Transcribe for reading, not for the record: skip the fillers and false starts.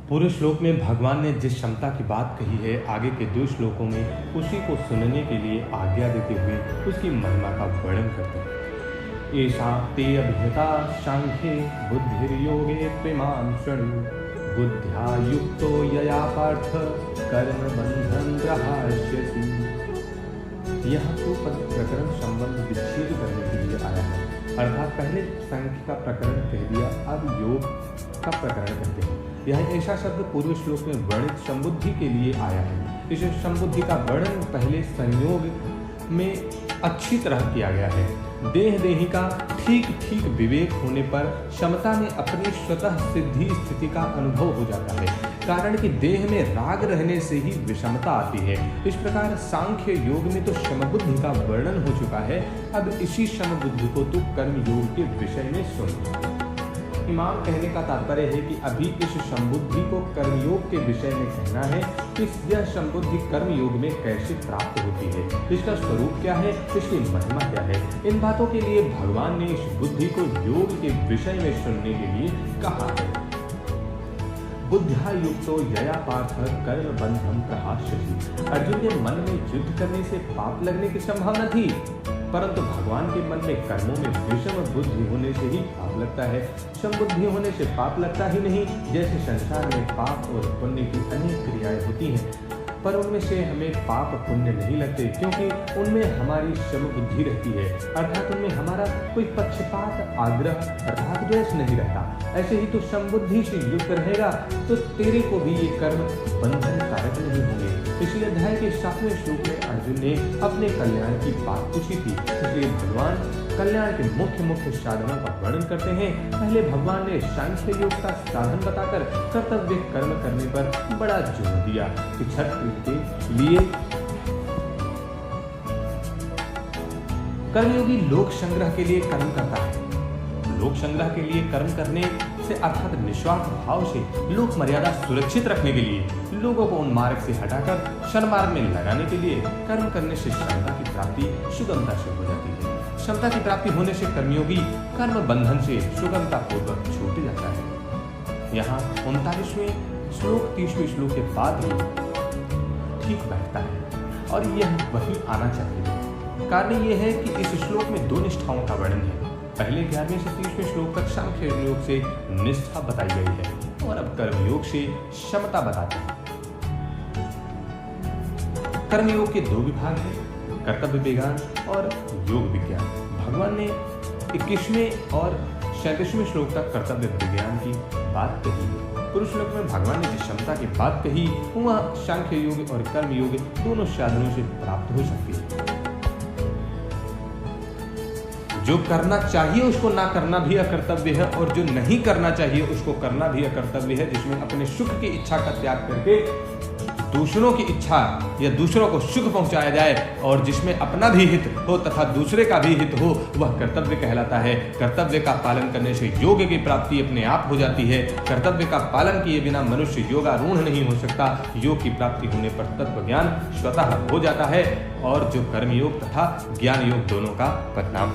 पूर्व श्लोक में भगवान ने जिस क्षमता की बात कही है, आगे के 2 श्लोकों में उसी को सुनने के लिए आज्ञा देते हुए उसकी महिमा का वर्णन करते हैं। एषा ते अभिहिता सांख्ये बुद्धिर्योगे त्विमां शृणु बुद्ध्या युक्तो यया पार्थ कर्म बंधन प्रहास्यसि। यह तो प्रकरण संबंध विच्छेद करने के लिए आया है, अर्थात पहले सांख्य का प्रकरण कह दिया, अब योग का प्रकरण कहते हैं। यह ऐसा शब्द पूर्व श्लोक में वर्णित संबुद्धि के लिए आया है। इस संबुद्धि का वर्णन पहले संयोग में अच्छी तरह किया गया है। देही का ठीक ठीक विवेक होने पर क्षमता में अपनी स्वतः सिद्धि स्थिति का अनुभव हो जाता है, कारण कि देह में राग रहने से ही विषमता आती है। इस प्रकार सांख्य योग में तो समबुद्धि का वर्णन हो चुका है, अब इसी समबुद्धि को तो कर्म योग के विषय में सुनो। इमाम कहने का तात्पर्य है कि अभी इस संबुद्धि को कर्मयोग के विषय में कहना है कि यह संबुद्धि कर्मयोग में कैसे प्राप्त होती है, इसका स्वरूप क्या है, इसकी महिमा क्या है। इन बातों के लिए भगवान ने इस बुद्धि को योग के विषय में सुनने के लिए कहा है। बुद्ध्या युक्तो यया पार्थ कर्म बंधम प्रहास्यसि। अर्जुन के मन में युद्ध करने से पाप लगने की संभावना थी, परंतु भगवान के मन में कर्मों में विषम बुद्धि होने से ही पाप लगता है। समबुद्धि होने से पाप लगता ही नहीं। जैसे संसार में पाप और पुण्य की अनेक क्रियाएं होती हैं, पर उनमें से हमें पाप पुण्य नहीं लगते, क्योंकि उनमें हमारी समबुद्धि रहती है, अर्थात उनमें हमारा कोई पक्षपात आग्रह राग द्वेष नहीं रहता। ऐसे ही तो समबुद्धि से युक्त रहेगा तो तेरे को भी ये कर्म बंधन कारक नहीं होंगे। इसलिए अध्याय के 7वें श्लोक में अर्जुन ने अपने कल्याण की बात पूछी थी, इसलिए भगवान कल्याण के मुख्य मुख्य साधनों का वर्णन करते हैं। पहले भगवान ने सांख्य योग का साधन बताकर कर्तव्य कर्म करने पर बड़ा जोर दिया कि क्षत्रिय के लिए कर्मयोगी लोक संग्रह के लिए कर्म करता है। लोक संग्रह के लिए कर्म करने से अर्थात निस्वार्थ भाव से लोक मर्यादा सुरक्षित रखने के लिए लोगों को उन मार्ग से हटाकर सन्मार्ग में लगाने के लिए कर्म करने से क्षमता की प्राप्ति सुगमता से हो जाती है। क्षमता की प्राप्ति होने से कर्मयोगी कर्म बंधन से सुगमता पूर्वक छूट जाता है। यहाँ 39वें श्लोक 30वें श्लोक के बाद ही ठीक बैठता है और यह वही आना चाहिए। कारण यह है कि इस श्लोक में 2 निष्ठाओं का वर्णन है। पहले 11वें से 30वें श्लोक तक सांख्य योग से निष्ठा बताई गई है और अब कर्मयोग से क्षमता बताते हैं। कर्मयोग के 2 विभाग हैं, कर्तव्य विज्ञान और योग विज्ञान। भगवान ने 21वें और 37वें श्लोक तक कर्तव्य विज्ञान की बात कही है। पूर्व श्लोक में भगवान ने जिस क्षमता की बात कही वह सांख्य योग और कर्म योग दोनों साधनों से प्राप्त हो सकती है। जो करना चाहिए उसको ना करना भी अकर्तव्य है और जो नहीं करना चाहिए उसको करना भी अकर्तव्य है, जिसमें अपने सुख की इच्छा का त्याग करके दूसरों की इच्छा या दूसरों को सुख पहुंचाया जाए और जिसमें अपना भी हित हो तथा दूसरे का भी हित हो, वह कर्तव्य कहलाता है। कर्तव्य का पालन करने से योग की प्राप्ति अपने आप हो जाती है। कर्तव्य का पालन किए बिना मनुष्य योगारूढ़ नहीं हो सकता। योग की प्राप्ति होने पर तत्व ज्ञान स्वतः हो जाता है और जो कर्म योग तथा ज्ञान योग दोनों का परिणाम